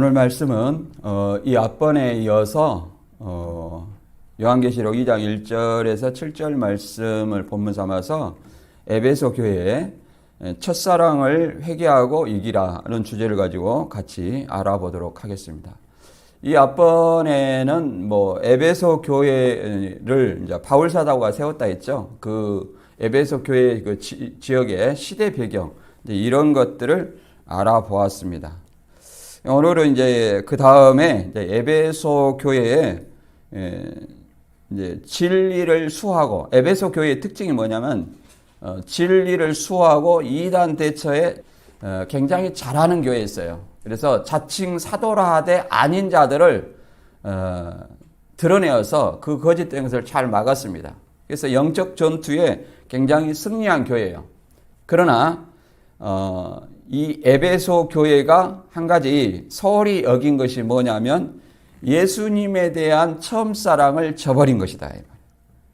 오늘 말씀은 이 앞번에 이어서 요한계시록 2장 1절에서 7절 말씀을 본문 삼아서 에베소 교회의 첫사랑을 회개하고 이기라는 주제를 가지고 같이 알아보도록 하겠습니다. 이 앞번에는 에베소 교회를 이제 바울 사도가 세웠다 했죠. 그 에베소 교회 그 지역의 시대 배경 이런 것들을 알아보았습니다. 오늘은 이제 그 다음에 에베소 교회에 이제 진리를 수호하고, 에베소 교회의 특징이 뭐냐면 진리를 수호하고 이단 대처에 굉장히 잘하는 교회였어요. 그래서 자칭 사도라 하되 아닌 자들을 드러내어서 그 거짓된 것을 잘 막았습니다. 그래서 영적 전투에 굉장히 승리한 교회예요. 그러나 이 에베소 교회가 한 가지 소홀히 여긴 것이 뭐냐면 예수님에 대한 처음 사랑을 저버린 것이다.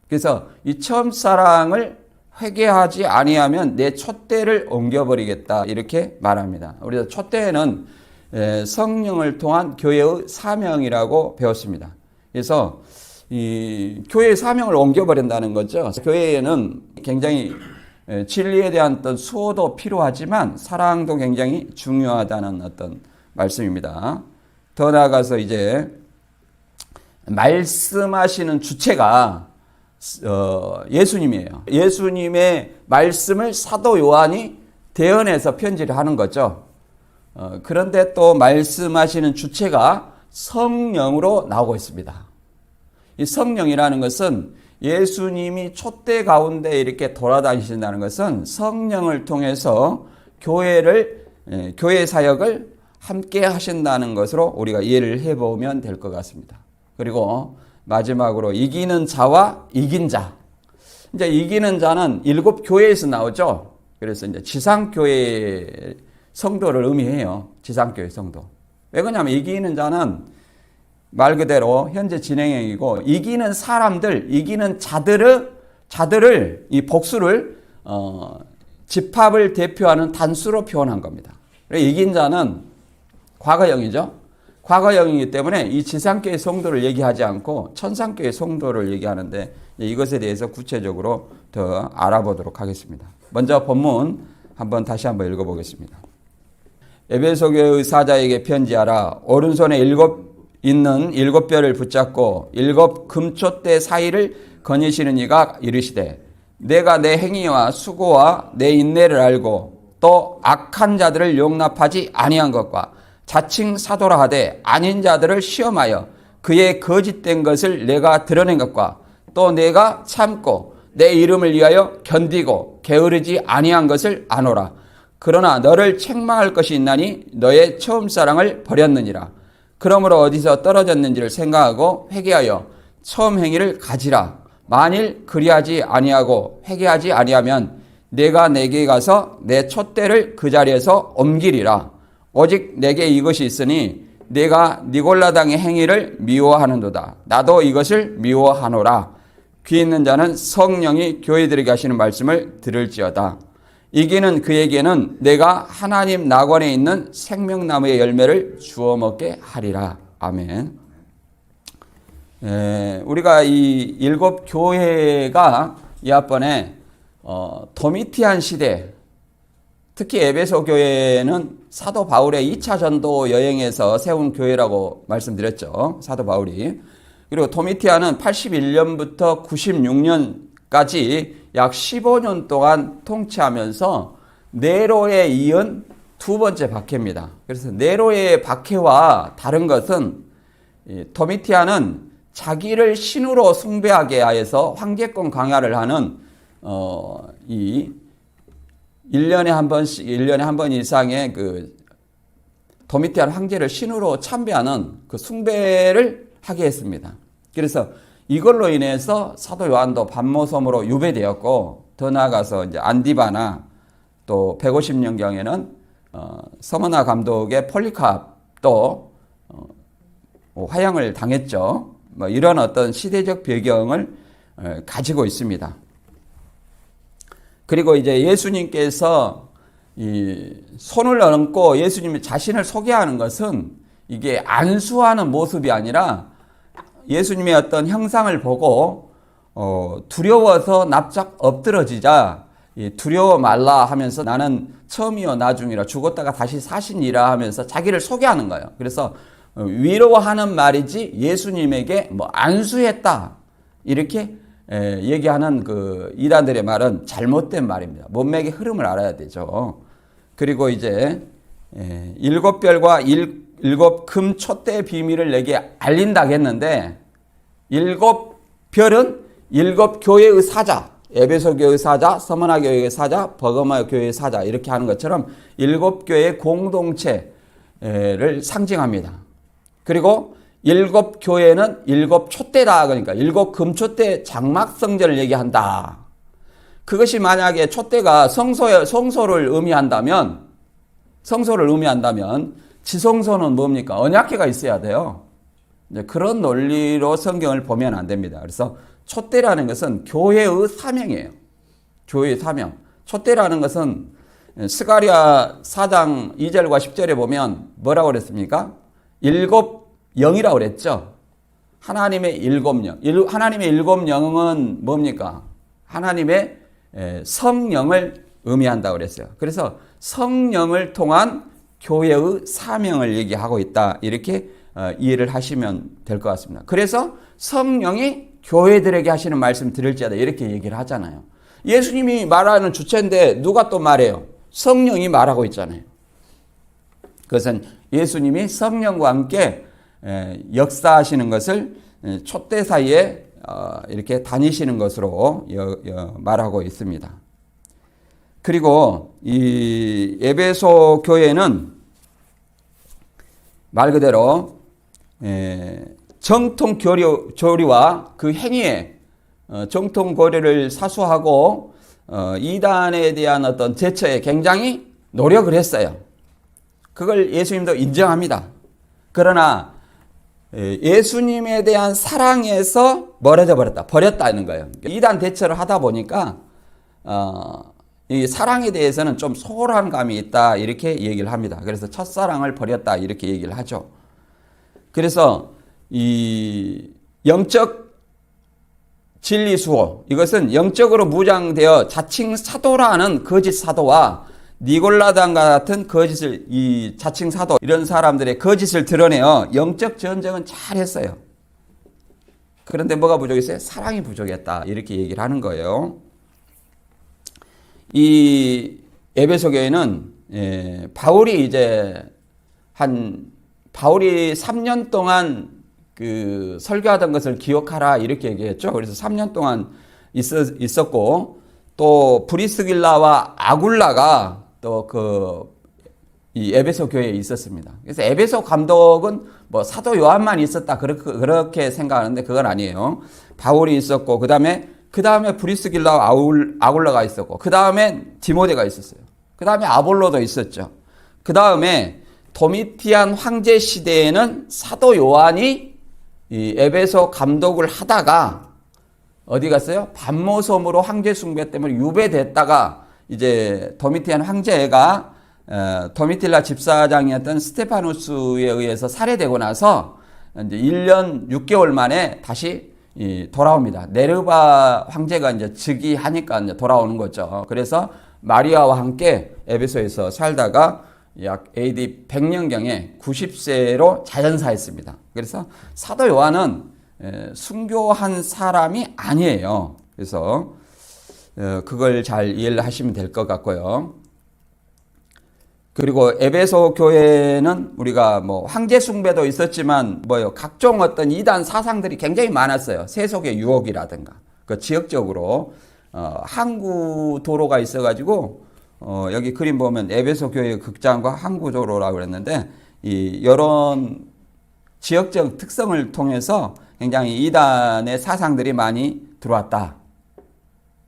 그래서 이 처음 사랑을 회개하지 아니하면 내 촛대를 옮겨버리겠다 이렇게 말합니다. 우리가 촛대는 성령을 통한 교회의 사명이라고 배웠습니다. 그래서 이 교회의 사명을 옮겨버린다는 거죠. 교회에는 굉장히 진리에 대한 어떤 수호도 필요하지만 사랑도 굉장히 중요하다는 어떤 말씀입니다. 더 나아가서 이제 말씀하시는 주체가 예수님이에요. 예수님의 말씀을 사도 요한이 대언해서 편지를 하는 거죠. 그런데 또 말씀하시는 주체가 성령으로 나오고 있습니다. 이 성령이라는 것은 예수님이 촛대 가운데 이렇게 돌아다니신다는 것은 성령을 통해서 교회 사역을 함께 하신다는 것으로 우리가 이해를 해보면 될 것 같습니다. 그리고 마지막으로 이기는 자와 이긴 자. 이제 이기는 자는 7교회에서 나오죠. 그래서 이제 지상교회 성도를 의미해요. 지상교회 성도. 왜 그러냐면 이기는 자는 말 그대로 현재 진행형이고, 이기는 사람들, 이기는 자들을 이 복수를 집합을 대표하는 단수로 표현한 겁니다. 이긴 자는 과거형이죠. 과거형이기 때문에 이 지상교회 성도를 얘기하지 않고 천상교회 성도를 얘기하는데, 이것에 대해서 구체적으로 더 알아보도록 하겠습니다. 먼저 본문 다시 한번 읽어보겠습니다. 에베소 교회의 사자에게 편지하라. 오른손에 있는 7뼈를 붙잡고 7 금촛대 사이를 거니시는 이가 이르시되, 내가 내 행위와 수고와 내 인내를 알고 또 악한 자들을 용납하지 아니한 것과 자칭 사도라 하되 아닌 자들을 시험하여 그의 거짓된 것을 내가 드러낸 것과 또 내가 참고 내 이름을 위하여 견디고 게으르지 아니한 것을 아노라. 그러나 너를 책망할 것이 있나니 너의 처음 사랑을 버렸느니라. 그러므로 어디서 떨어졌는지를 생각하고 회개하여 처음 행위를 가지라. 만일 그리하지 아니하고 회개하지 아니하면 내가 내게 가서 내 촛대를 그 자리에서 옮기리라. 오직 내게 이것이 있으니 내가 니골라당의 행위를 미워하는도다. 나도 이것을 미워하노라. 귀 있는 자는 성령이 교회들에게 하시는 말씀을 들을지어다. 이기는 그에게는 내가 하나님 낙원에 있는 생명나무의 열매를 주워 먹게 하리라. 아멘. 우리가 이 7교회가 이 앞번에 도미티안 시대, 특히 에베소 교회는 사도 바울의 2차 전도 여행에서 세운 교회라고 말씀드렸죠. 사도 바울이. 그리고 도미티안은 81년부터 96년까지 약 15년 동안 통치하면서 네로에 이은 두 번째 박해입니다. 그래서 네로의 박해와 다른 것은 도미티안은 자기를 신으로 숭배하게 하여서 황제권 강화를 하는 이 1년에 한 번 이상의 그 도미티안 황제를 신으로 참배하는 그 숭배를 하게 했습니다. 그래서 이걸로 인해서 사도 요한도 반모섬으로 유배되었고, 더 나아가서 이제 안디바나 또 150년경에는 서머나 감독의 폴리캅도 화형을 당했죠. 이런 어떤 시대적 배경을 가지고 있습니다. 그리고 이제 예수님께서 이 손을 얹고 예수님이 자신을 소개하는 것은 이게 안수하는 모습이 아니라 예수님의 어떤 형상을 보고 두려워서 납작 엎드러지자 두려워 말라 하면서 나는 처음이요 나중이라 죽었다가 다시 사시니라 하면서 자기를 소개하는 거예요. 그래서 위로하는 말이지 예수님에게 뭐 안수했다 이렇게 얘기하는 그 이단들의 말은 잘못된 말입니다. 문맥의 흐름을 알아야 되죠. 그리고 이제 일곱 별과 일곱 금 촛대의 비밀을 내게 알린다 했는데 일곱 별은 일곱 교회의 사자, 에베소 교회의 사자, 서머나 교회의 사자, 버가모 교회의 사자 이렇게 하는 것처럼 일곱 교회의 공동체를 상징합니다. 그리고 일곱 교회는 일곱 촛대다. 그러니까 일곱 금촛대 장막성전을 얘기한다. 그것이 만약에 촛대가 성소를 의미한다면 지성소는 뭡니까? 언약궤가 있어야 돼요. 이제 그런 논리로 성경을 보면 안 됩니다. 그래서 촛대라는 것은 교회의 사명이에요. 교회의 사명. 촛대라는 것은 스가랴 4장 2절과 10절에 보면 뭐라고 그랬습니까? 일곱 영이라고 그랬죠. 하나님의 일곱 영. 하나님의 일곱 영은 뭡니까? 하나님의 성령을 의미한다고 그랬어요. 그래서 성령을 통한 교회의 사명을 얘기하고 있다. 이렇게 이해를 하시면 될 것 같습니다. 그래서 성령이 교회들에게 하시는 말씀 들을지어다 이렇게 얘기를 하잖아요. 예수님이 말하는 주체인데 누가 또 말해요? 성령이 말하고 있잖아요. 그것은 예수님이 성령과 함께 역사하시는 것을 촛대 사이에 이렇게 다니시는 것으로 말하고 있습니다. 그리고 이 에베소 교회는 말 그대로 정통 교리와 그 행위에 정통 교리를 사수하고 이단에 대한 어떤 제처에 굉장히 노력을 했어요. 그걸 예수님도 인정합니다. 그러나 예수님에 대한 사랑에서 멀어져 버렸다는 거예요. 이단 대처를 하다 보니까 이 사랑에 대해서는 좀 소홀한 감이 있다 이렇게 얘기를 합니다. 그래서 첫사랑을 버렸다 이렇게 얘기를 하죠. 그래서 이 영적 진리 수호 이것은 영적으로 무장되어 자칭 사도라는 거짓 사도와 니골라당과 같은 거짓을 이 자칭 사도 이런 사람들의 거짓을 드러내어 영적 전쟁은 잘했어요. 그런데 뭐가 부족했어요? 사랑이 부족했다 이렇게 얘기를 하는 거예요. 이 에베소 교회는 바울이 3년 동안 그 설교하던 것을 기억하라 이렇게 얘기했죠. 그래서 3년 동안 있었고 또 브리스길라와 아굴라가 또 이 에베소 교회에 있었습니다. 그래서 에베소 감독은 뭐 사도 요한만 있었다 그렇게 생각하는데 그건 아니에요. 바울이 있었고 그 다음에 브리스길라와 아굴라가 있었고 그 다음에 디모데가 있었어요. 그 다음에 아볼로도 있었죠. 그 다음에 도미티안 황제 시대에는 사도 요한이 이 에베소 감독을 하다가 어디 갔어요? 반모섬으로 황제 숭배 때문에 유배됐다가 이제 도미티안 황제가 도미틸라 집사장이었던 스테파누스에 의해서 살해되고 나서 이제 1년 6개월 만에 다시 돌아옵니다. 네르바 황제가 이제 즉위하니까 이제 돌아오는 거죠. 그래서 마리아와 함께 에베소에서 살다가 약 AD 100년경에 90세로 자연사했습니다. 그래서 사도 요한은 순교한 사람이 아니에요. 그래서 그걸 잘 이해를 하시면 될 것 같고요. 그리고 에베소 교회는 우리가 뭐 황제 숭배도 있었지만 각종 어떤 이단 사상들이 굉장히 많았어요. 세속의 유혹이라든가 그 지역적으로 항구 도로가 있어가지고 여기 그림 보면 에베소 교회 극장과 항구 도로라고 그랬는데 이런 지역적 특성을 통해서 굉장히 이단의 사상들이 많이 들어왔다.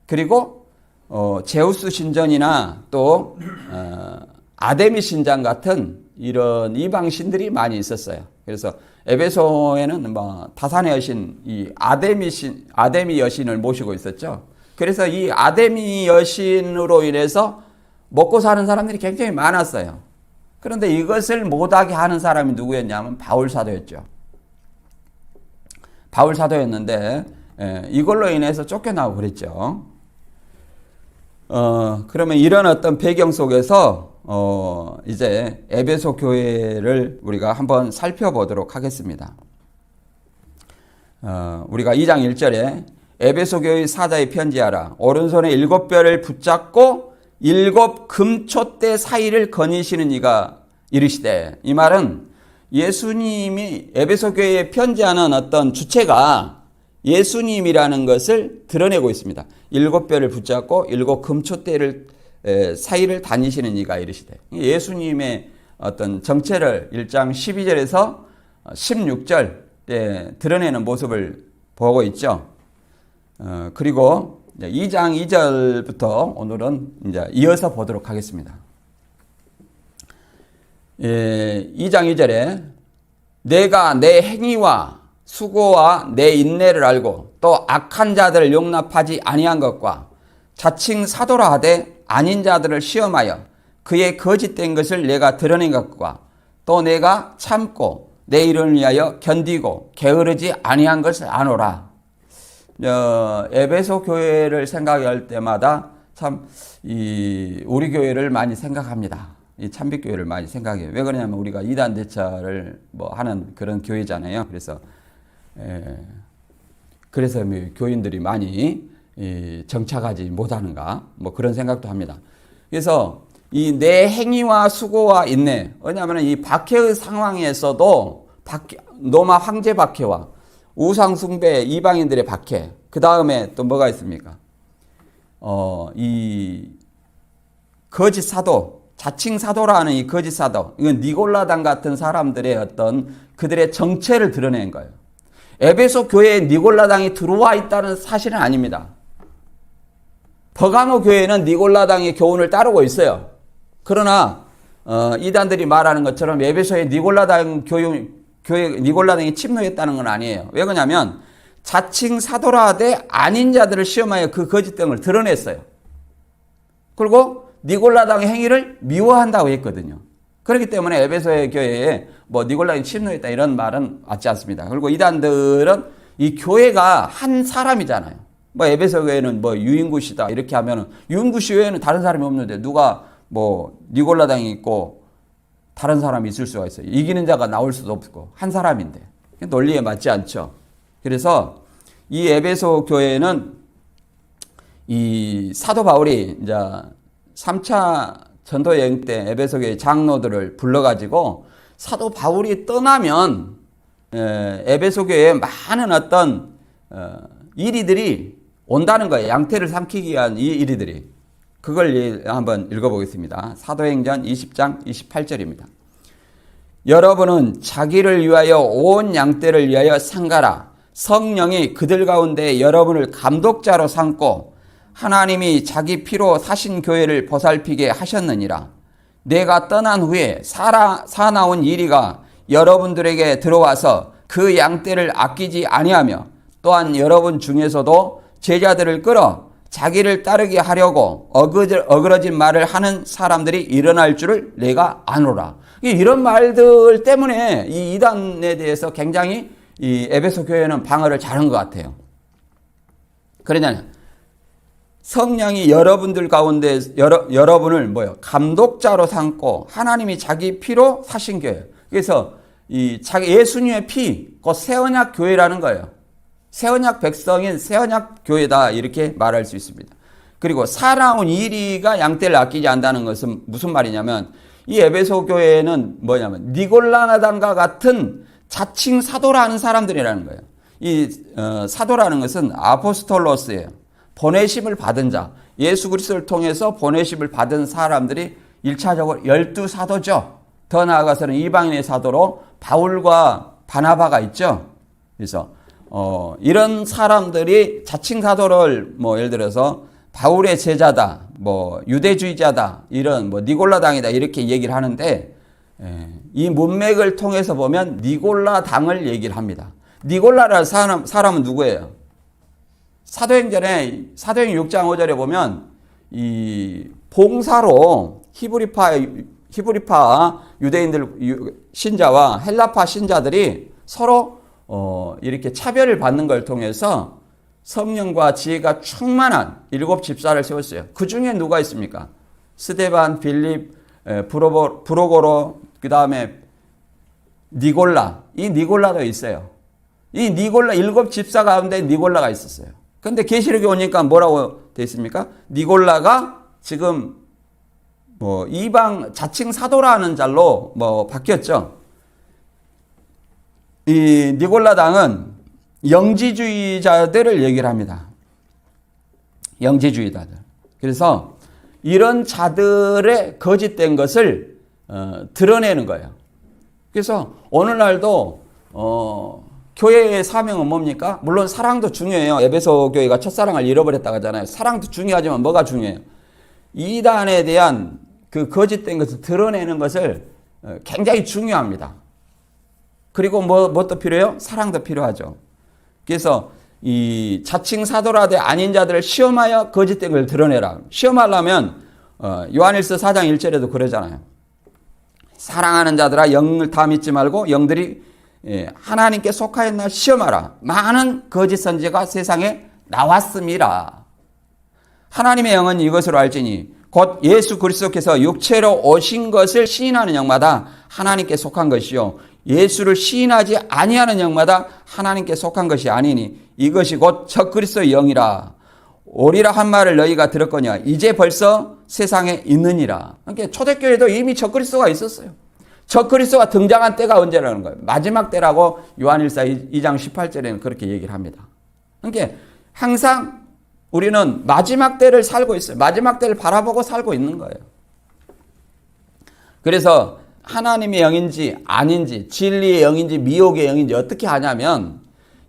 그리고 제우스 신전이나 또 아데미 신장 같은 이런 이방 신들이 많이 있었어요. 그래서 에베소에는 다산의 여신 이 아데미 여신을 모시고 있었죠. 그래서 이 아데미 여신으로 인해서 먹고 사는 사람들이 굉장히 많았어요. 그런데 이것을 못하게 하는 사람이 누구였냐면 바울 사도였죠. 바울 사도였는데 이걸로 인해서 쫓겨나고 그랬죠. 그러면 이런 어떤 배경 속에서 이제 에베소 교회를 우리가 한번 살펴보도록 하겠습니다. 우리가 2장 1절에 에베소 교회 사자에 편지하라. 오른손에 7뼈를 붙잡고 7 금촛대 사이를 거니시는 이가 이르시되, 이 말은 예수님이 에베소 교회에 편지하는 어떤 주체가 예수님이라는 것을 드러내고 있습니다. 7뼈를 붙잡고 7 금촛대를 사이를 다니시는 이가 이르시되, 예수님의 어떤 정체를 1장 12절에서 16절 드러내는 모습을 보고 있죠. 그리고 2장 2절부터 오늘은 이제 이어서 보도록 하겠습니다. 2장 2절에 내가 내 행위와 수고와 내 인내를 알고 또 악한 자들을 용납하지 아니한 것과 자칭 사도라 하되 아닌 자들을 시험하여 그의 거짓된 것을 내가 드러낸 것과 또 내가 참고 내 이름을 위하여 견디고 게으르지 아니한 것을 아노라. 에베소 교회를 생각할 때마다 참 우리 교회를 많이 생각합니다. 이 참빛교회를 많이 생각해요. 왜 그러냐면 우리가 이단 대처를 하는 그런 교회잖아요. 그래서 교인들이 많이 정착하지 못하는가 그런 생각도 합니다. 그래서 이 내 행위와 수고와 인내, 왜냐하면 이 박해의 상황에서도 로마 황제 박해와 우상 숭배 이방인들의 박해, 그 다음에 또 뭐가 있습니까? 이 거짓 사도, 자칭 사도라는 이 거짓 사도, 이건 니골라당 같은 사람들의 어떤 그들의 정체를 드러낸 거예요. 에베소 교회에 니골라당이 들어와 있다는 사실은 아닙니다. 버가모 교회는 니골라당의 교훈을 따르고 있어요. 그러나 이단들이 말하는 것처럼 에베소에 니골라당 교회 니골라당이 침노했다는 건 아니에요. 왜 그러냐면 자칭 사도라 하되 아닌 자들을 시험하여 그 거짓됨을 드러냈어요. 그리고 니골라당의 행위를 미워한다고 했거든요. 그렇기 때문에 에베소의 교회에 니골라당이 침노했다 이런 말은 맞지 않습니다. 그리고 이단들은 이 교회가 한 사람이잖아요. 에베소 교회는 유인구시다 이렇게 하면은 유인구시 외에는 다른 사람이 없는데 누가 니골라당이 있고 다른 사람이 있을 수가 있어요. 이기는 자가 나올 수도 없고 한 사람인데 논리에 맞지 않죠. 그래서 이 에베소 교회는 이 사도 바울이 이제 3차 전도 여행 때 에베소 교회 장로들을 불러가지고 사도 바울이 떠나면 에베소 교회에 많은 어떤 이리들이 온다는 거예요. 양태를 삼키기 위한 이 이리들이. 그걸 한번 읽어보겠습니다. 사도행전 20장 28절입니다. 여러분은 자기를 위하여 온 양떼를 위하여 상가라. 성령이 그들 가운데 여러분을 감독자로 삼고 하나님이 자기 피로 사신 교회를 보살피게 하셨느니라. 내가 떠난 후에 사나운 이리가 여러분들에게 들어와서 그 양떼를 아끼지 아니하며 또한 여러분 중에서도 제자들을 끌어 자기를 따르게 하려고 어그러진 말을 하는 사람들이 일어날 줄을 내가 아노라. 이런 말들 때문에 이 이단에 대해서 굉장히 이 에베소 교회는 방어를 잘한 것 같아요. 그러냐, 성령이 여러분들 가운데 여러분을 감독자로 삼고 하나님이 자기 피로 사신 교회. 그래서 예수님의 피, 곧 새 언약 교회라는 거예요. 새 언약 백성인 새 언약 교회다 이렇게 말할 수 있습니다. 그리고 사나운 이리가 양떼를 아끼지 않는다는 것은 무슨 말이냐면 이 에베소 교회는 뭐냐면 니골라당과 같은 자칭 사도라는 사람들이라는 거예요. 이 사도라는 것은 아포스톨로스예요. 보내심을 받은 자, 예수 그리스도를 통해서 보내심을 받은 사람들이 1차적으로 12사도죠. 더 나아가서는 이방인의 사도로 바울과 바나바가 있죠. 그래서 이런 사람들이 자칭 사도를 예를 들어서 바울의 제자다, 유대주의자다, 이런 니골라당이다 이렇게 얘기를 하는데 이 문맥을 통해서 보면 니골라당을 얘기를 합니다. 니골라라는 사람은 누구예요? 사도행전 6장 5절에 보면 이 봉사로 히브리파 유대인들 신자와 헬라파 신자들이 서로 이렇게 차별을 받는 걸 통해서 성령과 지혜가 충만한 7 집사를 세웠어요. 그 중에 누가 있습니까? 스데반, 빌립, 브로고로, 그 다음에 니골라. 이 니골라도 있어요. 이 니골라 7 집사 가운데 니골라가 있었어요. 근데 계시록에 오니까 뭐라고 되어 있습니까? 니골라가 지금 이방 자칭 사도라는 잘로 바뀌었죠. 이 니골라 당은 영지주의자들을 얘기를 합니다. 영지주의자들. 그래서 이런 자들의 거짓된 것을 드러내는 거예요. 그래서 오늘날도 교회의 사명은 뭡니까? 물론 사랑도 중요해요. 에베소 교회가 첫사랑을 잃어버렸다고 하잖아요. 사랑도 중요하지만 뭐가 중요해요? 이단에 대한 그 거짓된 것을 드러내는 것을 굉장히 중요합니다. 그리고 뭣도 필요해요? 사랑도 필요하죠. 그래서 이 자칭 사도라되 아닌 자들을 시험하여 거짓된 걸 드러내라. 시험하려면 요한일서 4장 1절에도 그러잖아요. 사랑하는 자들아 영을 다 믿지 말고 영들이 하나님께 속하였나 시험하라. 많은 거짓 선지자가 세상에 나왔음이라. 하나님의 영은 이것으로 알지니 곧 예수 그리스도께서 육체로 오신 것을 시인하는 영마다 하나님께 속한 것이요 예수를 시인하지 아니하는 영마다 하나님께 속한 것이 아니니 이것이 곧 적그리스도의 영이라. 오리라 한 말을 너희가 들었거냐 이제 벌써 세상에 있느니라. 그러니까 초대교회도 이미 적그리스도가 있었어요. 적그리스도가 등장한 때가 언제라는 거예요? 마지막 때라고 요한일서 2장 18절에는 그렇게 얘기를 합니다. 그러니까 항상 우리는 마지막 때를 살고 있어요. 마지막 때를 바라보고 살고 있는 거예요. 그래서 하나님의 영인지 아닌지 진리의 영인지 미혹의 영인지 어떻게 하냐면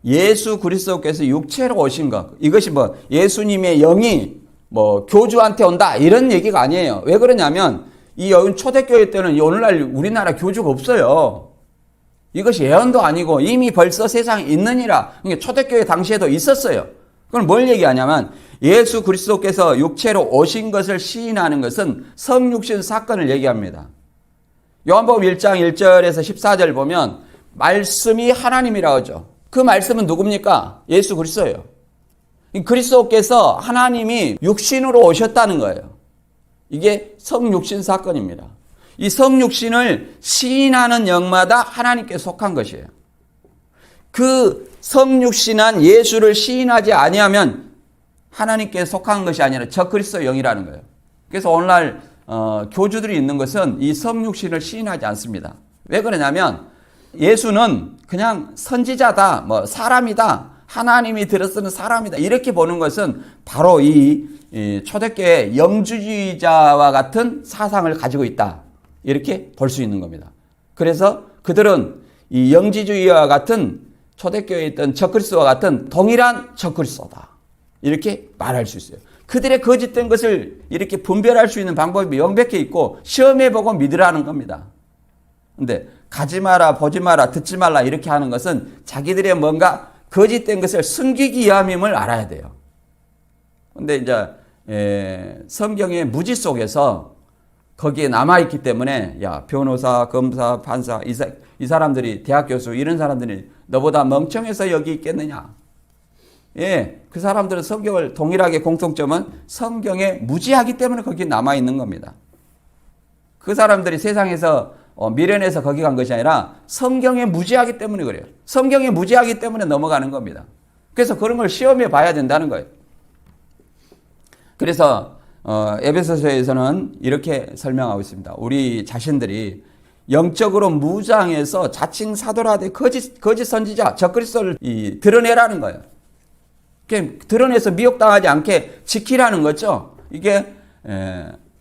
예수 그리스도께서 육체로 오신 것, 이것이 예수님의 영이 교주한테 온다 이런 얘기가 아니에요. 왜 그러냐면 이 초대교회 때는 오늘날 우리나라 교주가 없어요. 이것이 예언도 아니고 이미 벌써 세상에 있느니라. 그러니까 초대교회 당시에도 있었어요. 그럼 뭘 얘기하냐면 예수 그리스도께서 육체로 오신 것을 시인하는 것은 성육신 사건을 얘기합니다. 요한복음 1장 1절에서 14절 보면 말씀이 하나님이라고 하죠. 그 말씀은 누굽니까? 예수 그리스도예요. 그리스도께서 하나님이 육신으로 오셨다는 거예요. 이게 성육신 사건입니다. 이 성육신을 시인하는 영마다 하나님께 속한 것이에요. 그 성육신한 예수를 시인하지 아니하면 하나님께 속한 것이 아니라 적그리스도 영이라는 거예요. 그래서 오늘날 교주들이 있는 것은 이 성육신을 시인하지 않습니다. 왜 그러냐면 예수는 그냥 선지자다, 사람이다, 하나님이 들어쓰는 사람이다 이렇게 보는 것은 바로 이 초대교회 영주주의자와 같은 사상을 가지고 있다 이렇게 볼 수 있는 겁니다. 그래서 그들은 이 영지주의와 같은 초대교회에 있던 적그리스도와 같은 동일한 적그리스도다 이렇게 말할 수 있어요. 그들의 거짓된 것을 이렇게 분별할 수 있는 방법이 명백히 있고 시험해보고 믿으라는 겁니다. 근데 가지 마라, 보지 마라, 듣지 말라 이렇게 하는 것은 자기들의 뭔가 거짓된 것을 숨기기 위함임을 알아야 돼요. 근데 이제 성경의 무지 속에서 거기에 남아있기 때문에 변호사, 검사, 판사 이 사람들이 대학 교수 이런 사람들이 너보다 멍청해서 여기 있겠느냐. 그 사람들은 성경을 동일하게 공통점은 성경에 무지하기 때문에 거기 남아있는 겁니다. 그 사람들이 세상에서 미련해서 거기 간 것이 아니라 성경에 무지하기 때문에 그래요. 성경에 무지하기 때문에 넘어가는 겁니다. 그래서 그런 걸 시험해 봐야 된다는 거예요. 그래서 에베소서에서는 이렇게 설명하고 있습니다. 우리 자신들이 영적으로 무장해서 자칭 사도라되 거짓 선지자 적그리스도를 드러내라는 거예요. 드러내서 미혹당하지 않게 지키라는 거죠. 이게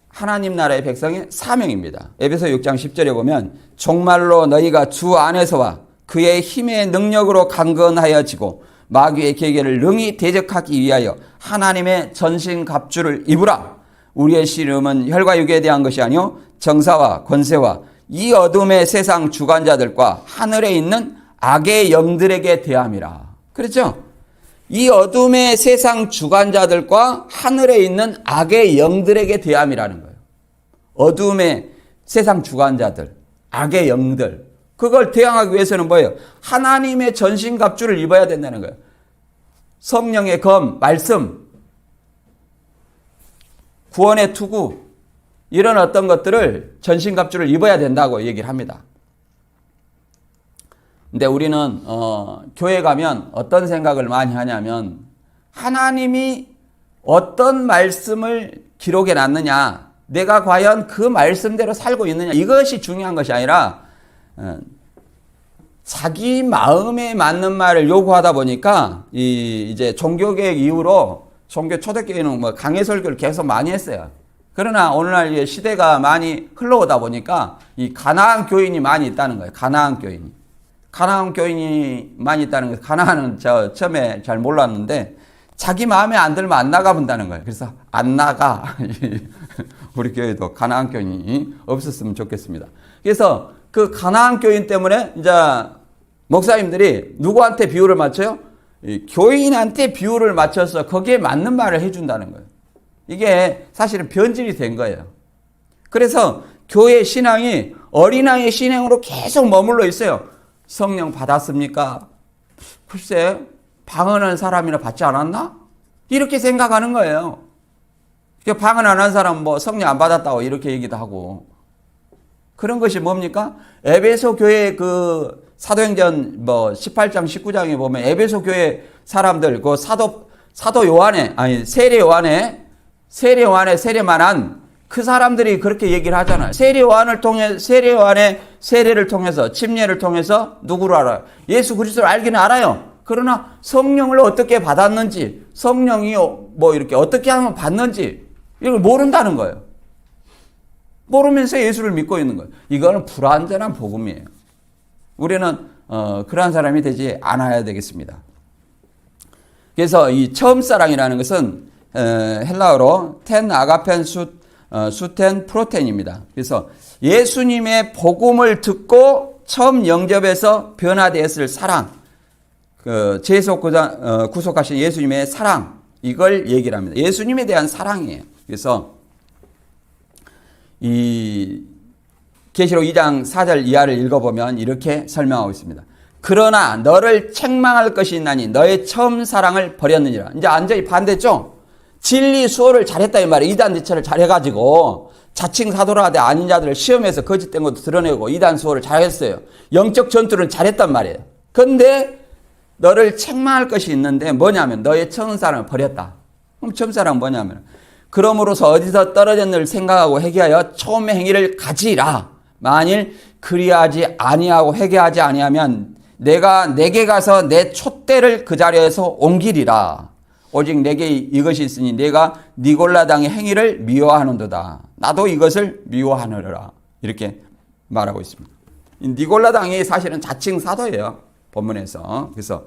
하나님 나라의 백성의 사명입니다. 에베소 6장 10절에 보면 종말로 너희가 주 안에서와 그의 힘의 능력으로 강건하여지고 마귀의 계계를 능히 대적하기 위하여 하나님의 전신갑주를 입으라. 우리의 씨름은 혈과 육에 대한 것이 아니요 정사와 권세와 이 어둠의 세상 주관자들과 하늘에 있는 악의 영들에게 대함이라. 그렇죠? 이 어둠의 세상 주관자들과 하늘에 있는 악의 영들에게 대함이라는 거예요. 어둠의 세상 주관자들, 악의 영들, 그걸 대항하기 위해서는 뭐예요? 하나님의 전신갑주를 입어야 된다는 거예요. 성령의 검, 말씀, 구원의 투구, 이런 어떤 것들을 전신갑주를 입어야 된다고 얘기를 합니다. 근데 우리는 교회 가면 어떤 생각을 많이 하냐면 하나님이 어떤 말씀을 기록해 놨느냐, 내가 과연 그 말씀대로 살고 있느냐, 이것이 중요한 것이 아니라 자기 마음에 맞는 말을 요구하다 보니까 이제 종교개혁 이후로 종교 초대교회는 뭐 강해 설교를 계속 많이 했어요. 그러나 오늘날 시대가 많이 흘러오다 보니까 이 가나안 교인이 많이 있다는 거예요. 가나안 교인이. 가나안 교인이 많이 있다는 거예요. 가나안은 저 처음에 잘 몰랐는데 자기 마음에 안 들면 안 나가본다는 거예요. 그래서 안 나가. 우리 교회도 가나안 교인이 없었으면 좋겠습니다. 그래서 그 가나안 교인 때문에 이제 목사님들이 누구한테 비유를 맞춰요? 교인한테 비유를 맞춰서 거기에 맞는 말을 해준다는 거예요. 이게 사실은 변질이 된 거예요. 그래서 교회 신앙이 어린아이의 신앙으로 계속 머물러 있어요. 성령 받았습니까? 글쎄, 방언하는 사람이나 받지 않았나? 이렇게 생각하는 거예요. 방언 안 한 사람 뭐 성령 안 받았다고 이렇게 얘기도 하고. 그런 것이 뭡니까? 에베소 교회 그 사도행전 뭐 18장 19장에 보면 에베소 교회 사람들 그 사도 요한의 아니 세례 요한의 세례만한 그 사람들이 그렇게 얘기를 하잖아요. 세례 요한의 세례를 통해서 침례를 통해서 누구를 알아요? 예수 그리스도를 알기는 알아요. 그러나 성령을 어떻게 받았는지, 성령이 뭐 이렇게 어떻게 하면 받는지 이걸 모른다는 거예요. 모르면서 예수를 믿고 있는 거예요. 이거는 불완전한 복음이에요. 우리는 그러한 사람이 되지 않아야 되겠습니다. 그래서 이 처음 사랑이라는 것은 헬라어로 텐 아가펜 수텐 프로텐입니다. 그래서 예수님의 복음을 듣고 처음 영접해서 변화되었을 사랑, 구속하신 예수님의 사랑, 이걸 얘기를 합니다. 예수님에 대한 사랑이에요. 그래서 이 계시록 2장 4절 이하를 읽어보면 이렇게 설명하고 있습니다. 그러나 너를 책망할 것이 있나니 너의 처음 사랑을 버렸느니라. 이제 완전히 반대죠. 진리 수호를 잘했다 이 말이에요. 이단 대처를 잘해가지고 자칭 사도라되 아닌 자들을 시험해서 거짓된 것도 드러내고 이단 수호를 잘했어요. 영적 전투를 잘했단 말이에요. 그런데 너를 책망할 것이 있는데 뭐냐면 너의 처음 사랑을 버렸다. 그럼 처음 사랑은 뭐냐면 그러므로서 어디서 떨어졌는를 생각하고 회개하여 처음의 행위를 가지라. 만일 그리하지 아니하고 회개하지 아니하면 내가 내게 가서 내 촛대를 그 자리에서 옮기리라. 오직 내게 이것이 있으니 내가 니골라당의 행위를 미워하는도다. 나도 이것을 미워하느라. 이렇게 말하고 있습니다. 니골라당이 사실은 자칭 사도예요. 본문에서. 그래서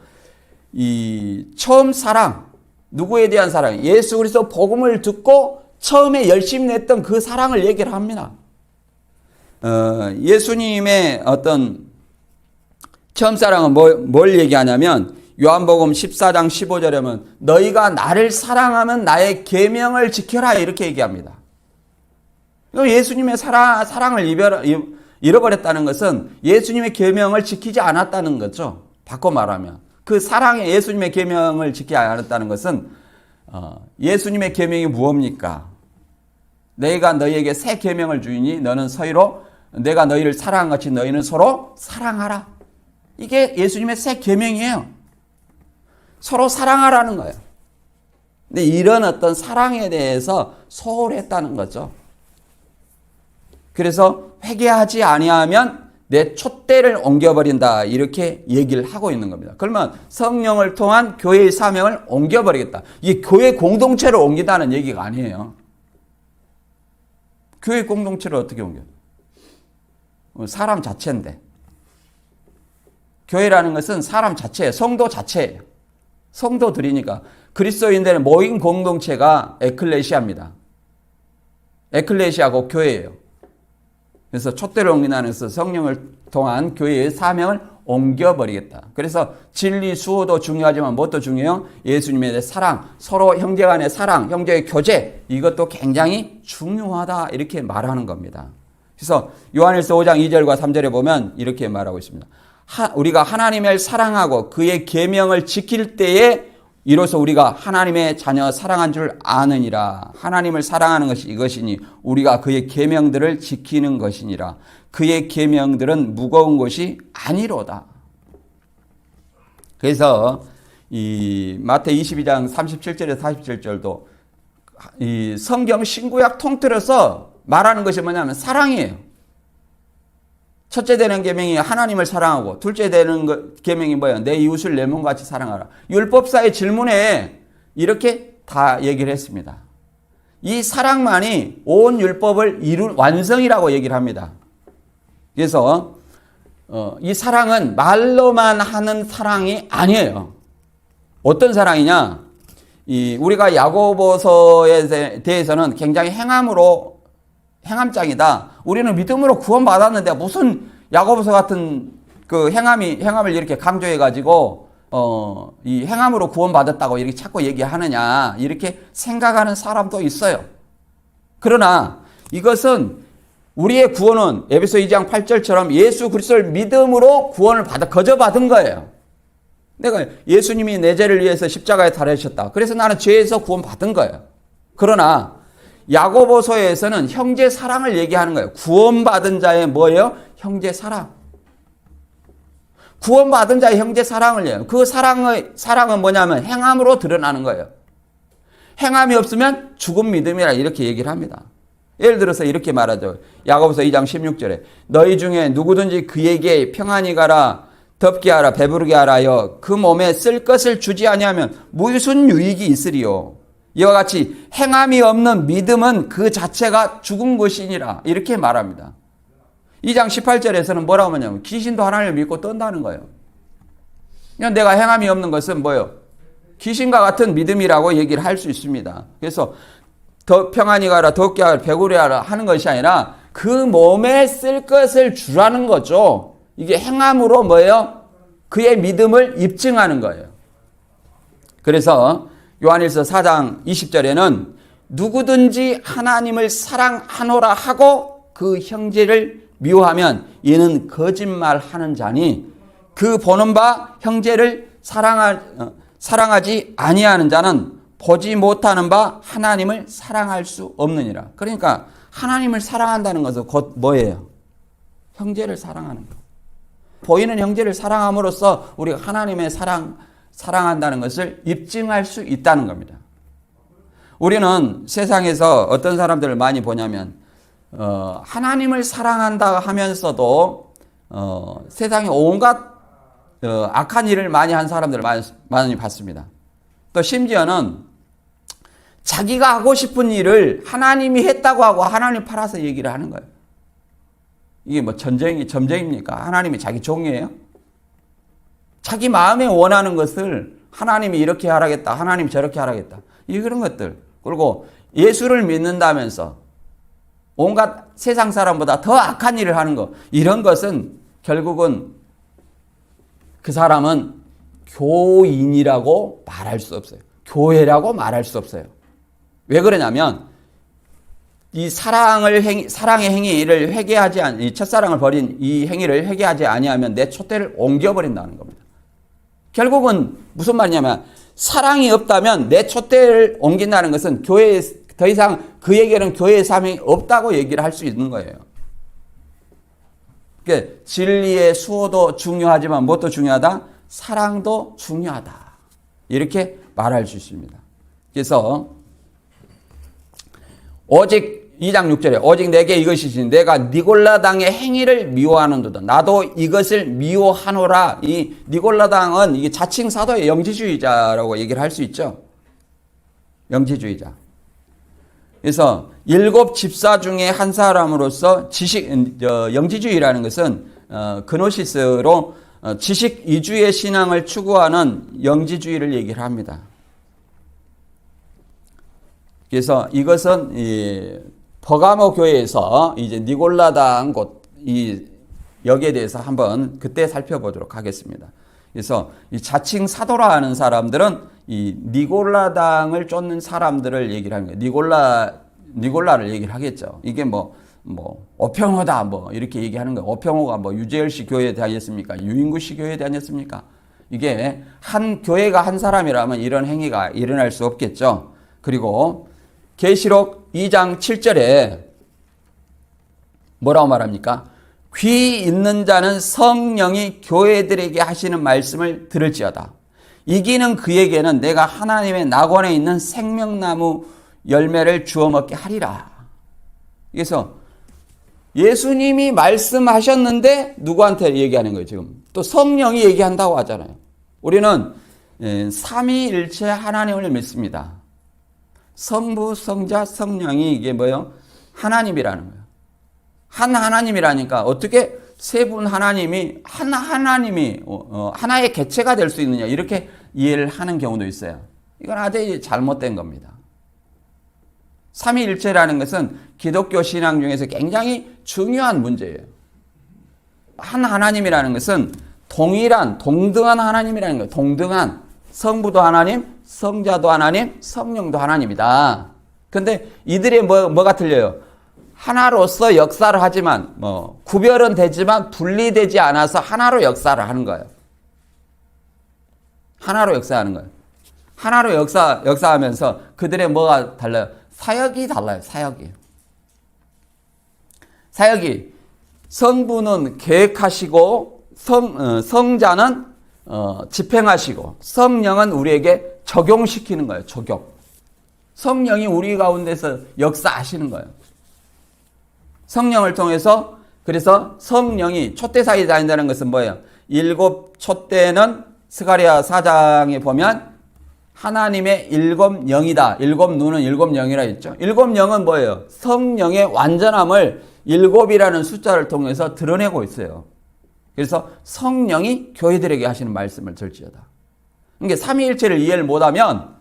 이 처음 사랑, 누구에 대한 사랑? 예수 그리스도 복음을 듣고 처음에 열심히 냈던 그 사랑을 얘기를 합니다. 예수님의 어떤 처음 사랑은 뭘 얘기하냐면 요한복음 14장 15절에 보면 너희가 나를 사랑하면 나의 계명을 지켜라 이렇게 얘기합니다. 예수님의 사랑을 잃어버렸다는 것은 예수님의 계명을 지키지 않았다는 거죠. 바꿔 말하면 그 사랑의 예수님의 계명을 지키지 않았다는 것은 예수님의 계명이 무엇입니까? 내가 너희에게 새 계명을 주이니 너는 서로 내가 너희를 사랑한 같이 너희는 서로 사랑하라. 이게 예수님의 새 계명이에요. 서로 사랑하라는 거예요. 근데 이런 어떤 사랑에 대해서 소홀했다는 거죠. 그래서 회개하지 아니하면 내 촛대를 옮겨버린다 이렇게 얘기를 하고 있는 겁니다. 그러면 성령을 통한 교회의 사명을 옮겨버리겠다. 이게 교회 공동체를 옮긴다는 얘기가 아니에요. 교회 공동체를 어떻게 옮겨? 사람 자체인데. 교회라는 것은 사람 자체예요. 성도 자체예요. 성도들이니까 그리스도인들의 모인 공동체가 에클레시아입니다. 에클레시아고 교회예요. 그래서 촛대를 옮긴다는 것은 성령을 통한 교회의 사명을 옮겨버리겠다. 그래서 진리 수호도 중요하지만 무엇도 중요해요? 예수님의 사랑, 서로 형제 간의 사랑, 형제의 교제, 이것도 굉장히 중요하다 이렇게 말하는 겁니다. 그래서 요한일서 5장 2절과 3절에 보면 이렇게 말하고 있습니다. 우리가 하나님을 사랑하고 그의 계명을 지킬 때에 이로써 우리가 하나님의 자녀 사랑한 줄 아느니라. 하나님을 사랑하는 것이 이것이니 우리가 그의 계명들을 지키는 것이니라. 그의 계명들은 무거운 것이 아니로다. 그래서 이 마태 22장 37절에서 47절도 이 성경 신구약 통틀어서 말하는 것이 뭐냐면 사랑이에요. 첫째 되는 계명이 하나님을 사랑하고 둘째 되는 계명이 뭐예요? 내 이웃을 내 몸같이 사랑하라. 율법사의 질문에 이렇게 다 얘기를 했습니다. 이 사랑만이 온 율법을 이룬 완성이라고 얘기를 합니다. 그래서 이 사랑은 말로만 하는 사랑이 아니에요. 어떤 사랑이냐? 우리가 야고보서에 대해서는 굉장히 행함장이다. 우리는 믿음으로 구원받았는데 무슨 야고보서 같은 그 행함을 이렇게 강조해가지고 이 행함으로 구원받았다고 이렇게 자꾸 얘기하느냐 이렇게 생각하는 사람도 있어요. 그러나 이것은 우리의 구원은 에베소 2장 8절처럼 예수 그리스도를 믿음으로 구원을 거저받은 거예요. 내가 예수님이 내 죄를 위해서 십자가에 달으셨다. 그래서 나는 죄에서 구원받은 거예요. 그러나 야고보서에서는 형제 사랑을 얘기하는 거예요. 구원받은 자의 뭐예요? 형제 사랑. 구원받은 자의 형제 사랑을 해요. 그 사랑은 뭐냐면 행함으로 드러나는 거예요. 행함이 없으면 죽은 믿음이라 이렇게 얘기를 합니다. 예를 들어서 이렇게 말하죠. 야고보서 2장 16절에 너희 중에 누구든지 그에게 평안히 가라, 덥게 하라, 배부르게 하라여 그 몸에 쓸 것을 주지 아니하면 무슨 유익이 있으리요. 이와 같이 행함이 없는 믿음은 그 자체가 죽은 것이니라 이렇게 말합니다. 2장 18절에서는 뭐라고 하냐면 귀신도 하나님을 믿고 떤다는 거예요. 그냥 내가 행함이 없는 것은 뭐예요? 귀신과 같은 믿음이라고 얘기를 할 수 있습니다. 그래서 더 평안히 가라, 덥게 하라, 배부르게 하라 하는 것이 아니라 그 몸에 쓸 것을 주라는 거죠. 이게 행함으로 뭐예요? 그의 믿음을 입증하는 거예요. 그래서 요한일서 4장 20절에는 누구든지 하나님을 사랑하노라 하고 그 형제를 미워하면 이는 거짓말하는 자니 그 보는 바 형제를 사랑하지 아니하는 자는 보지 못하는 바 하나님을 사랑할 수 없느니라. 그러니까 하나님을 사랑한다는 것은 곧 뭐예요? 형제를 사랑하는 것. 보이는 형제를 사랑함으로써 우리가 하나님의 사랑한다는 것을 입증할 수 있다는 겁니다. 우리는 세상에서 어떤 사람들을 많이 보냐면 하나님을 사랑한다 하면서도 세상에 온갖 악한 일을 많이 한 사람들을 많이 봤습니다. 또 심지어는 자기가 하고 싶은 일을 하나님이 했다고 하고 하나님 팔아서 얘기를 하는 거예요. 이게 뭐 점쟁입니까? 하나님이 자기 종이에요? 자기 마음에 원하는 것을 하나님이 이렇게 하라겠다, 하나님이 저렇게 하라겠다. 그런 것들. 그리고 예수를 믿는다면서 온갖 세상 사람보다 더 악한 일을 하는 것. 이런 것은 결국은 그 사람은 교인이라고 말할 수 없어요. 교회라고 말할 수 없어요. 왜 그러냐면 이 사랑의 행위를 이 첫사랑을 버린 이 행위를 회개하지 아니하면 내 촛대를 옮겨버린다는 겁니다. 결국은 무슨 말이냐면 사랑이 없다면 내 촛대를 옮긴다는 것은 교회에 더 이상 그에게는 교회의 삶이 없다고 얘기를 할 수 있는 거예요. 그러니까 진리의 수호도 중요하지만 무엇도 중요하다? 사랑도 중요하다. 이렇게 말할 수 있습니다. 그래서 오직 2장 6절에 오직 내게 이것이지 내가 니골라당의 행위를 미워하는도다. 나도 이것을 미워하노라. 이 니골라당은 이게 자칭 사도의 영지주의자라고 얘기를 할 수 있죠. 영지주의자. 그래서 7 집사 중에 한 사람으로서 영지주의라는 것은 그노시스로 지식 이주의 신앙을 추구하는 영지주의를 얘기를 합니다. 그래서 이것은 버가모 교회에서 이제 니골라당 여기에 대해서 한번 그때 살펴보도록 하겠습니다. 그래서 이 자칭 사도라 하는 사람들은 이 니골라당을 쫓는 사람들을 얘기를 하는 거예요. 니골라를 얘기를 하겠죠. 이게 뭐 뭐 오평호다 뭐 이렇게 얘기하는 거예요. 오평호가 뭐 유재열 씨 교회에 다녔습니까? 유인구 씨 교회에 다녔습니까? 이게 한 교회가 한 사람이라면 이런 행위가 일어날 수 없겠죠. 그리고 계시록 2장 7절에 뭐라고 말합니까? 귀 있는 자는 성령이 교회들에게 하시는 말씀을 들을지어다. 이기는 그에게는 내가 하나님의 낙원에 있는 생명나무 열매를 주워 먹게 하리라. 그래서 예수님이 말씀하셨는데 누구한테 얘기하는 거예요, 지금? 또 성령이 얘기한다고 하잖아요. 우리는 삼위일체 하나님을 믿습니다. 성부, 성자, 성령이 이게 뭐예요? 하나님이라는 거예요. 한 하나님이라니까 어떻게 세 분 하나님이 하나님이 하나의 개체가 될 수 있느냐 이렇게 이해를 하는 경우도 있어요. 이건 아주 잘못된 겁니다. 삼위일체라는 것은 기독교 신앙 중에서 굉장히 중요한 문제예요. 한 하나님이라는 것은 동등한 하나님이라는 거예요. 동등한 성부도 하나님, 성자도 하나님, 성령도 하나님이다. 근데 이들이 뭐가 틀려요? 하나로서 역사를 하지만 구별은 되지만 분리되지 않아서 하나로 역사를 하는 거예요. 하나로 역사하는 거예요. 하나로 역사하면서 그들의 뭐가 달라요? 사역이 달라요. 사역이 성부는 계획하시고 성자는 집행하시고 성령은 우리에게 적용시키는 거예요. 적용. 성령이 우리 가운데서 역사하시는 거예요. 성령을 통해서 그래서 성령이 촛대사에 다닌다는 것은 뭐예요? 7 촛대는 스가랴 4장에 보면 하나님의 7 영이다. 7 눈은 7 영이라 했죠. 7 영은 뭐예요? 성령의 완전함을 7이라는 숫자를 통해서 드러내고 있어요. 그래서 성령이 교회들에게 하시는 말씀을 들지어다. 그러니까 삼위일체를 이해를 못하면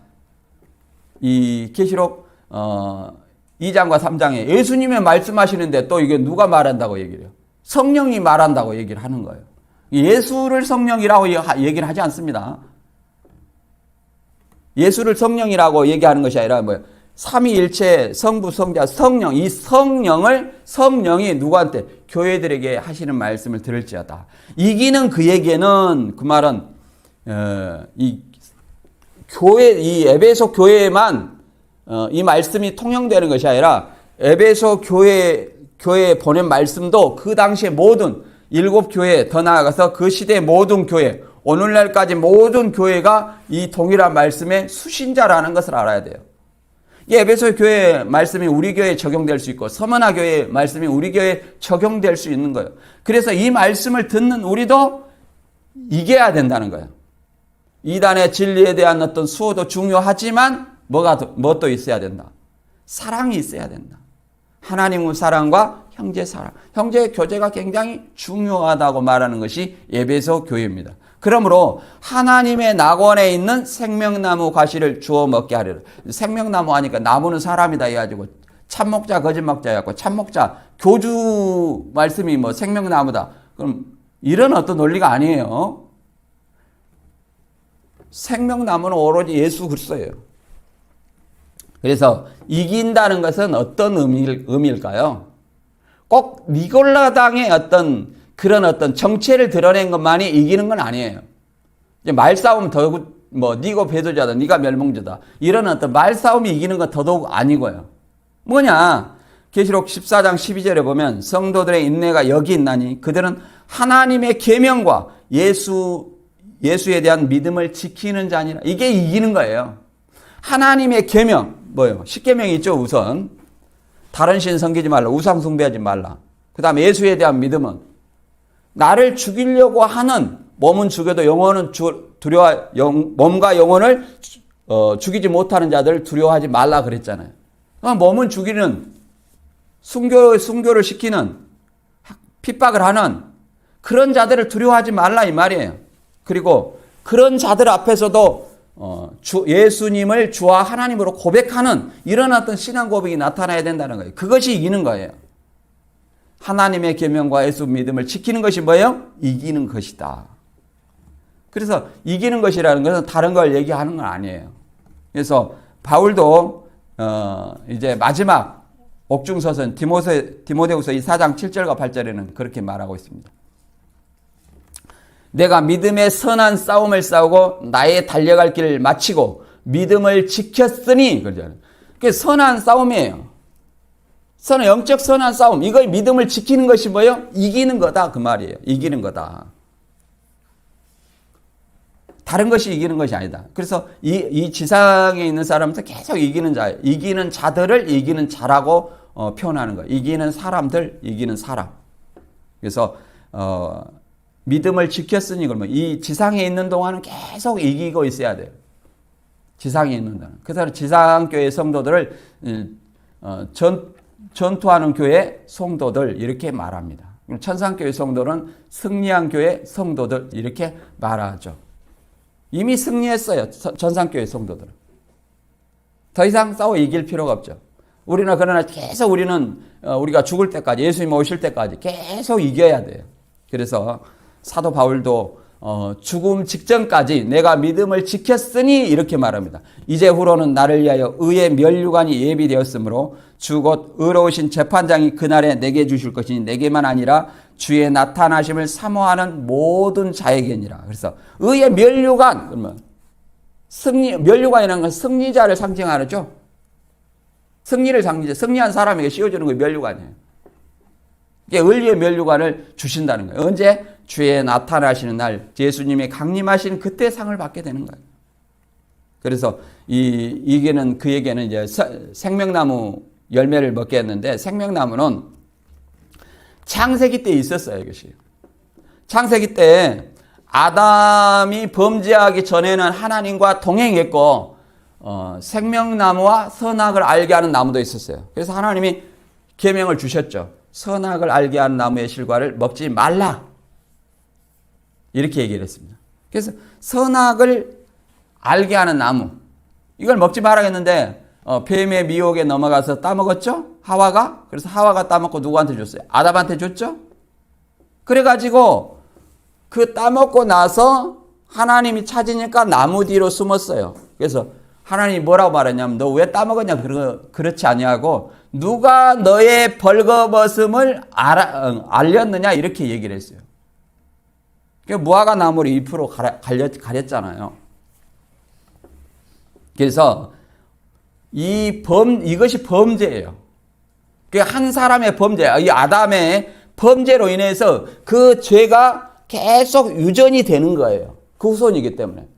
이 계시록 2장과 3장에 예수님이 말씀하시는데 또 이게 누가 말한다고 얘기를 해요? 성령이 말한다고 얘기를 하는 거예요. 예수를 성령이라고 얘기를 하지 않습니다. 예수를 성령이라고 얘기하는 것이 아니라 뭐예요? 삼위일체 성부, 성자, 성령, 이 성령이 누구한테? 교회들에게 하시는 말씀을 들을지어다. 이기는 그에게는 그 말은 이 에베소 교회에만 이 말씀이 통용되는 것이 아니라 에베소 교회에 보낸 말씀도 그 당시에 모든 7 교회 더 나아가서 그 시대의 모든 교회 오늘날까지 모든 교회가 이 동일한 말씀의 수신자라는 것을 알아야 돼요. 이 에베소 교회 말씀이 우리 교회에 적용될 수 있고 서머나 교회 말씀이 우리 교회에 적용될 수 있는 거예요. 그래서 이 말씀을 듣는 우리도 이겨야 된다는 거예요. 이단의 진리에 대한 어떤 수호도 중요하지만 뭣도 있어야 된다. 사랑이 있어야 된다. 하나님의 사랑과 형제 사랑. 형제의 교제가 굉장히 중요하다고 말하는 것이 에베소 교회입니다. 그러므로 하나님의 낙원에 있는 생명나무 과실을 주워 먹게 하리라. 생명나무 하니까 나무는 사람이다 해가지고 참목자 거짓목자 해갖고 참목자 교주 말씀이 뭐 생명나무다. 그럼 이런 어떤 논리가 아니에요. 생명나무는 오로지 예수 그리스도예요. 그래서 이긴다는 것은 어떤 의미일까요? 꼭 니골라당의 그런 어떤 정체를 드러낸 것만이 이기는 건 아니에요. 이제 말싸움 더욱 니고 배도자다, 니가 멸망자다 이런 어떤 말싸움이 이기는 건 더더욱 아니고요. 뭐냐? 계시록 14장 12절에 보면 성도들의 인내가 여기 있나니 그들은 하나님의 계명과 예수에 대한 믿음을 지키는 자니라. 이게 이기는 거예요. 하나님의 계명 뭐예요? 10계명이 있죠. 우선 다른 신 섬기지 말라, 우상 숭배하지 말라. 그 다음에 예수에 대한 믿음은 나를 죽이려고 하는 몸은 죽여도 영혼은 몸과 영혼을 죽이지 못하는 자들을 두려워하지 말라 그랬잖아요. 몸은 죽이는 순교를 시키는 핍박을 하는 그런 자들을 두려워하지 말라 이 말이에요. 그리고 그런 자들 앞에서도 예수님을 주와 하나님으로 고백하는 이런 어떤 신앙 고백이 나타나야 된다는 거예요. 그것이 이기는 거예요. 하나님의 계명과 예수 믿음을 지키는 것이 뭐예요? 이기는 것이다. 그래서 이기는 것이라는 것은 다른 걸 얘기하는 건 아니에요. 그래서 바울도 이제 마지막 옥중서신 디모데후서 이 4장 7절과 8절에는 그렇게 말하고 있습니다. 내가 믿음의 선한 싸움을 싸우고 나의 달려갈 길을 마치고 믿음을 지켰으니, 그러잖아요. 그게 선한 싸움이에요. 영적 선한 싸움. 이걸 믿음을 지키는 것이 뭐예요? 이기는 거다. 그 말이에요. 이기는 거다. 다른 것이 이기는 것이 아니다. 그래서 이 지상에 있는 사람들 계속 이기는 자예요. 이기는 자들을 이기는 자라고 표현하는 거예요. 이기는 사람들, 이기는 사람. 그래서 믿음을 지켰으니 그러면 이 지상에 있는 동안은 계속 이기고 있어야 돼요. 지상에 있는 동안. 그래서 지상교회 성도들을 전투하는 교회 성도들 이렇게 말합니다. 천상교회 성도는 승리한 교회 성도들 이렇게 말하죠. 이미 승리했어요. 천상교회 성도들은. 더 이상 싸워 이길 필요가 없죠. 그러나 계속 우리가 죽을 때까지, 예수님 오실 때까지 계속 이겨야 돼요. 그래서 사도 바울도 죽음 직전까지 내가 믿음을 지켰으니 이렇게 말합니다. 이제후로는 나를 위하여 의의 면류관이 예비되었으므로 주 곧 의로우신 재판장이 그날에 내게 주실 것이니 내게만 아니라 주의 나타나심을 사모하는 모든 자에게니라. 그래서 의의 면류관, 그러면 면류관이라는 건 승리자를 상징하죠. 승리한 사람에게 씌워주는 게 면류관이에요. 이게 의의 면류관을 주신다는 거예요. 언제? 주의 나타나시는 날, 예수님이 강림하시는 그때 상을 받게 되는 거예요. 그래서 그에게는 이제 생명나무 열매를 먹게 했는데, 생명나무는 창세기 때 있었어요, 이것이. 창세기 때 아담이 범죄하기 전에는 하나님과 동행했고, 생명나무와 선악을 알게 하는 나무도 있었어요. 그래서 하나님이 계명을 주셨죠. 선악을 알게 하는 나무의 실과를 먹지 말라. 이렇게 얘기를 했습니다. 그래서 선악을 알게 하는 나무, 이걸 먹지 말아야겠는데 뱀의 미혹에 넘어가서 따먹었죠? 하와가. 그래서 하와가 따먹고 누구한테 줬어요? 아담한테 줬죠? 그래가지고 그 따먹고 나서 하나님이 찾으니까 나무 뒤로 숨었어요. 그래서 하나님이 뭐라고 말했냐면 너 왜 따먹었냐? 그렇지 아니하고 누가 너의 벌거벗음을 알렸느냐? 이렇게 얘기를 했어요. 무화과 나무를 잎으로 가렸잖아요. 그래서 이것이 범죄예요. 한 사람의 범죄, 이 아담의 범죄로 인해서 그 죄가 계속 유전이 되는 거예요. 그 후손이기 때문에.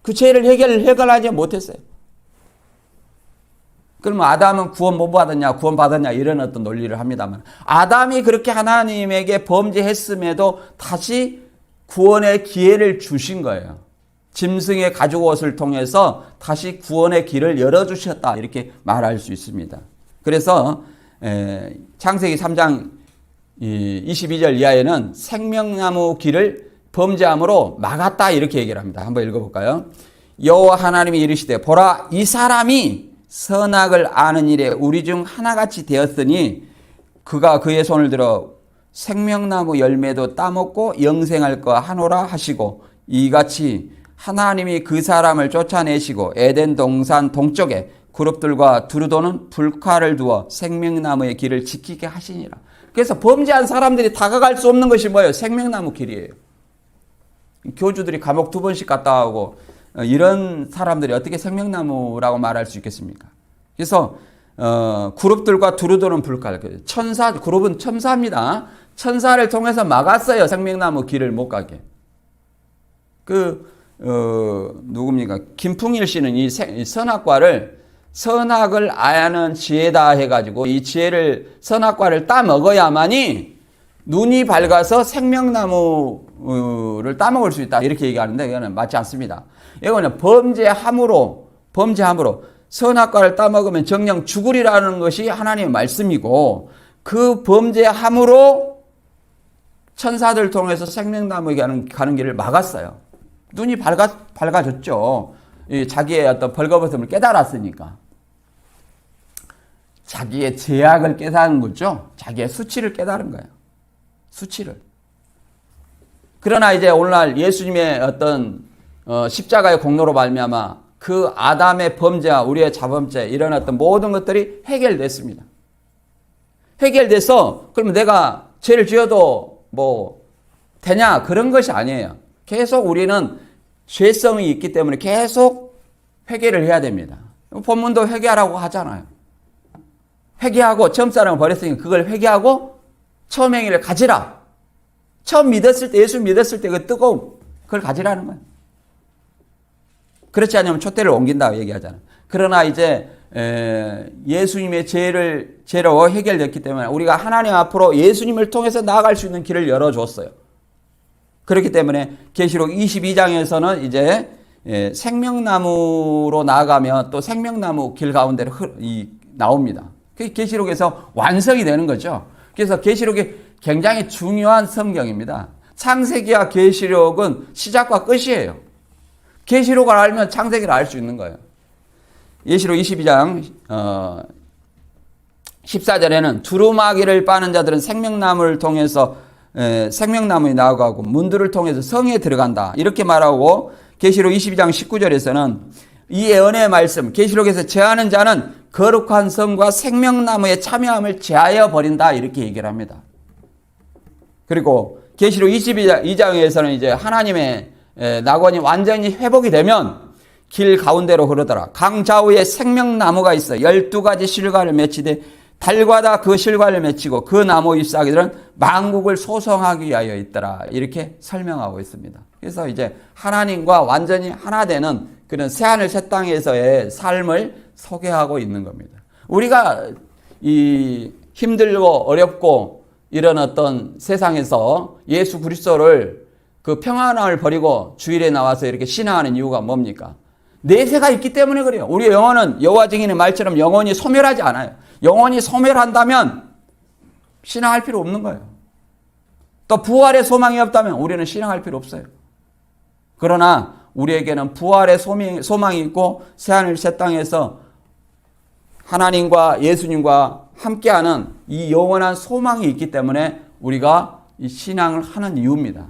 그 죄를 해결하지 못했어요. 그러면 아담은 구원 못 받았냐, 구원 받았냐, 이런 어떤 논리를 합니다만, 아담이 그렇게 하나님에게 범죄했음에도 다시 구원의 기회를 주신 거예요. 짐승의 가죽옷을 통해서 다시 구원의 길을 열어주셨다. 이렇게 말할 수 있습니다. 그래서 창세기 3장 22절 이하에는 생명나무 길을 범죄함으로 막았다. 이렇게 얘기를 합니다. 한번 읽어볼까요? 여호와 하나님이 이르시되 보라 이 사람이 선악을 아는 일에 우리 중 하나같이 되었으니 그가 그의 손을 들어 생명나무 열매도 따먹고 영생할 거 하노라 하시고 이같이 하나님이 그 사람을 쫓아내시고 에덴 동산 동쪽에 그룹들과 두루도는 불칼을 두어 생명나무의 길을 지키게 하시니라. 그래서 범죄한 사람들이 다가갈 수 없는 것이 뭐예요? 생명나무 길이에요. 교주들이 감옥 2번씩 갔다 오고 이런 사람들이 어떻게 생명나무라고 말할 수 있겠습니까? 그래서 그룹들과 두루도는 불칼, 그룹은 천사입니다. 천사를 통해서 막았어요. 생명나무 길을 못 가게. 누굽니까? 김풍일 씨는 이 선악과를 선악을 아는 지혜다 해가지고 이 선악과를 따먹어야만이 눈이 밝아서 생명나무를 따먹을 수 있다. 이렇게 얘기하는데 이거는 맞지 않습니다. 이거는 범죄함으로 선악과를 따먹으면 정녕 죽으리라는 것이 하나님의 말씀이고 그 범죄함으로 천사들 통해서 생명나무에게 가는 길을 막았어요. 눈이 밝아졌죠. 자기의 어떤 벌거벗음을 깨달았으니까. 자기의 죄악을 깨달은 거죠. 자기의 수치를 깨달은 거예요. 수치를. 그러나 이제 오늘날 예수님의 어떤 십자가의 공로로 말미암아 그 아담의 범죄와 우리의 자범죄 이런 어떤 모든 것들이 해결됐습니다. 해결돼서 그러면 내가 죄를 지어도 뭐 되냐? 그런 것이 아니에요. 계속 우리는 죄성이 있기 때문에 계속 회개를 해야 됩니다. 본문도 회개하라고 하잖아요. 회개하고 처음 사랑을 버렸으니까 그걸 회개하고 처음 행위를 가지라. 처음 믿었을 때, 예수 믿었을 때 그 뜨거움, 그걸 가지라는 거예요. 그렇지 않으면 촛대를 옮긴다고 얘기하잖아요. 그러나 이제 예수님의 죄로 해결됐기 때문에 우리가 하나님 앞으로 예수님을 통해서 나아갈 수 있는 길을 열어줬어요. 그렇기 때문에 계시록 22장에서는 이제 생명나무로 나아가면 또 생명나무 길 가운데로 나옵니다. 그게 계시록에서 완성이 되는 거죠. 그래서 계시록이 굉장히 중요한 성경입니다. 창세기와 계시록은 시작과 끝이에요. 계시록을 알면 창세기를 알 수 있는 거예요. 계시록 22장 14절에는 두루마기를 빠는 자들은 생명나무를 통해서 생명나무에 나아가고 문들을 통해서 성에 들어간다. 이렇게 말하고 계시록 22장 19절에서는 이 예언의 말씀, 계시록에서 제하는 자는 거룩한 성과 생명나무의 참여함을 제하여 버린다. 이렇게 얘기를 합니다. 그리고 계시록 22장에서는 이제 하나님의 낙원이 완전히 회복이 되면 길 가운데로 흐르더라. 강 좌우에 생명나무가 있어 12가지 실과를 맺히되 달과다 그 실과를 맺히고 그 나무 잎사귀들은 만국을 소성하기 위하여 있더라. 이렇게 설명하고 있습니다. 그래서 이제 하나님과 완전히 하나 되는 그런 새하늘 새 땅에서의 삶을 소개하고 있는 겁니다. 우리가 이 힘들고 어렵고 이런 어떤 세상에서 예수 그리스도를 그 평안함을 버리고 주일에 나와서 이렇게 신앙하는 이유가 뭡니까? 내세가 있기 때문에 그래요. 우리의 영혼은 여호와 증인의 말처럼 영혼이 소멸하지 않아요. 영혼이 소멸한다면 신앙할 필요 없는 거예요. 또 부활의 소망이 없다면 우리는 신앙할 필요 없어요. 그러나 우리에게는 부활의 소망이 있고 새하늘 새 땅에서 하나님과 예수님과 함께하는 이 영원한 소망이 있기 때문에 우리가 이 신앙을 하는 이유입니다.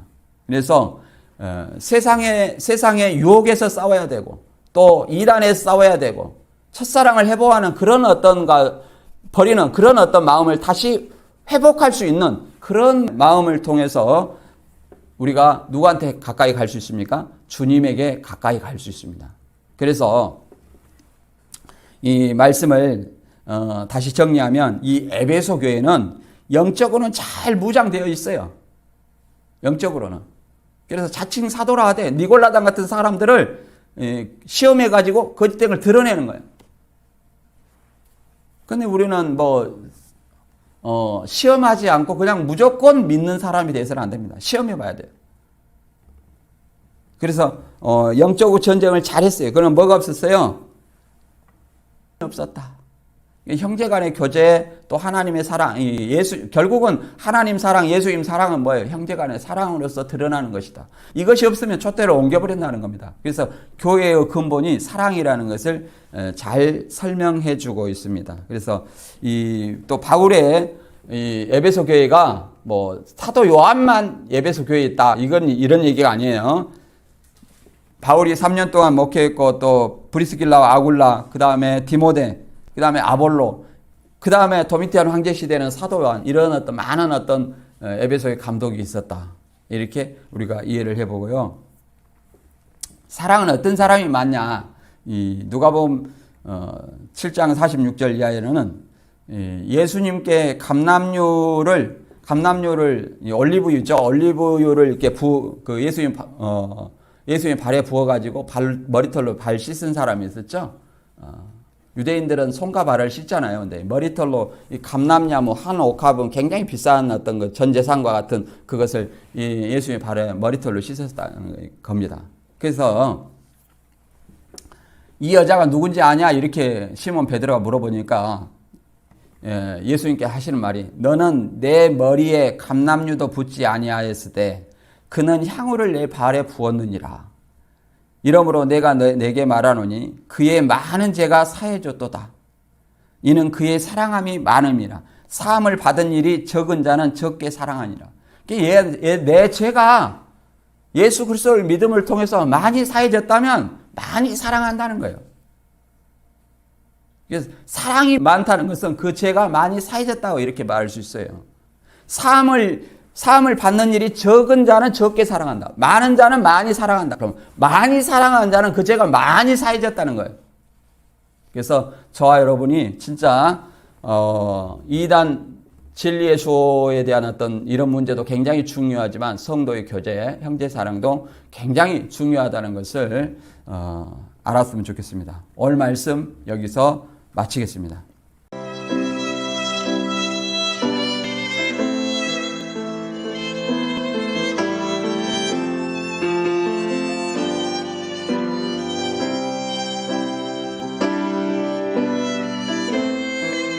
그래서 세상의 유혹에서 싸워야 되고 또 이단에서 싸워야 되고 첫사랑을 회복하는 그런 버리는 그런 어떤 마음을 다시 회복할 수 있는 그런 마음을 통해서 우리가 누구한테 가까이 갈 수 있습니까? 주님에게 가까이 갈 수 있습니다. 그래서 이 말씀을 다시 정리하면 이 에베소 교회는 영적으로는 잘 무장되어 있어요. 영적으로는. 그래서 자칭 사도라 하되 니골라당 같은 사람들을 시험해가지고 거짓됨을 드러내는 거예요. 근데 우리는 시험하지 않고 그냥 무조건 믿는 사람이 돼서는 안 됩니다. 시험해봐야 돼요. 그래서 영적 전쟁을 잘했어요. 그럼 뭐가 없었어요? 없었다. 형제간의 교제, 또 하나님의 사랑, 결국은 하나님 사랑, 예수님 사랑은 뭐예요? 형제간의 사랑으로서 드러나는 것이다. 이것이 없으면 촛대를 옮겨버린다는 겁니다. 그래서 교회의 근본이 사랑이라는 것을 잘 설명해 주고 있습니다. 그래서 또 바울의 에베소 교회가 사도 요한만 에베소 교회에 있다. 이런 얘기가 아니에요. 바울이 3년 동안 목회했고 또 브리스길라와 아굴라, 그 다음에 디모데, 그 다음에 아볼로, 그 다음에 도미티안 황제 시대는 사도 요한, 이런 많은 에베소의 감독이 있었다. 이렇게 우리가 이해를 해보고요. 사랑은 어떤 사람이 많냐? 누가복음 7장 46절 이하에는 예수님께 감람유를 올리브유죠. 올리브유를 이렇게 예수님 발에 부어가지고 머리털로 발 씻은 사람이 있었죠. 유대인들은 손과 발을 씻잖아요. 근데 머리털로 이 감람나무 한 옥합은 굉장히 비싼 전 재산과 같은 그것을 예수님의 발에 머리털로 씻었다는 겁니다. 그래서 이 여자가 누군지 아냐? 이렇게 시몬 베드로가 물어보니까 예수님께 하시는 말이 너는 내 머리에 감람유도 붓지 아니하였을 때 그는 향유를 내 발에 부었느니라. 이러므로 내가 내게 말하노니 그의 많은 죄가 사해졌도다. 이는 그의 사랑함이 많음이라. 사함을 받은 일이 적은 자는 적게 사랑하니라. 내 죄가 예수 그리스도를 믿음을 통해서 많이 사해졌다면 많이 사랑한다는 거예요. 그래서 사랑이 많다는 것은 그 죄가 많이 사해졌다고 이렇게 말할 수 있어요. 사함을 받는 일이 적은 자는 적게 사랑한다. 많은 자는 많이 사랑한다. 그럼 많이 사랑하는 자는 그 죄가 많이 사해졌다는 거예요. 그래서 저와 여러분이 진짜 이단 진리의 수호에 대한 어떤 이런 문제도 굉장히 중요하지만 성도의 교제, 형제 사랑도 굉장히 중요하다는 것을 알았으면 좋겠습니다. 오늘 말씀 여기서 마치겠습니다.